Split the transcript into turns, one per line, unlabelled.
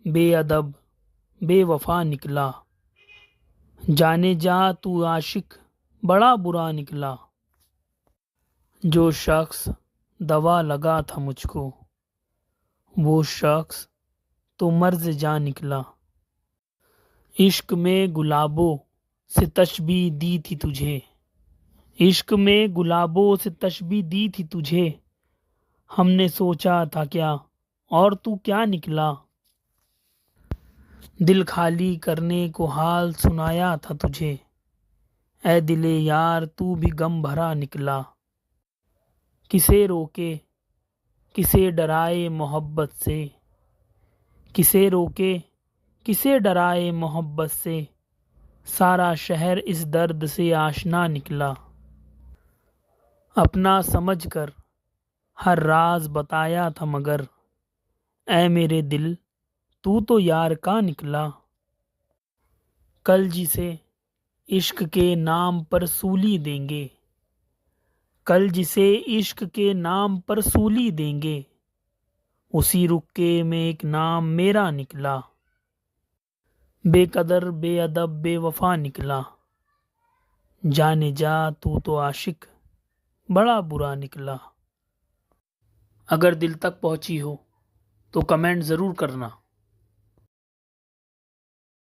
बेअदब बेवफा निकला। जाने जा तू आशिक बड़ा बुरा निकला। जो शख्स दवा लगा था मुझको, वो शख्स तो मर्ज जा निकला। इश्क में गुलाबों से तशबीह दी थी तुझे, इश्क में गुलाबों से तशबीह दी थी तुझे। हमने सोचा था क्या और तू क्या निकला। दिल खाली करने को हाल सुनाया था तुझे, ऐ दिले यार तू भी गम भरा निकला। किसे रोके किसे डराए मोहब्बत से, किसे रोके किसे डराए मोहब्बत से। सारा शहर इस दर्द से आशना निकला। अपना समझकर हर राज बताया था मगर, ऐ मेरे दिल तू तो यार का निकला। कल जिसे इश्क के नाम पर सूली देंगे, कल जिसे इश्क के नाम पर सूली देंगे। उसी रुक्के में एक नाम मेरा निकला। बेकदर बेअदब बेवफा निकला। जाने जा तू तो आशिक बड़ा बुरा निकला। अगर दिल तक पहुंची हो तो कमेंट ज़रूर करना।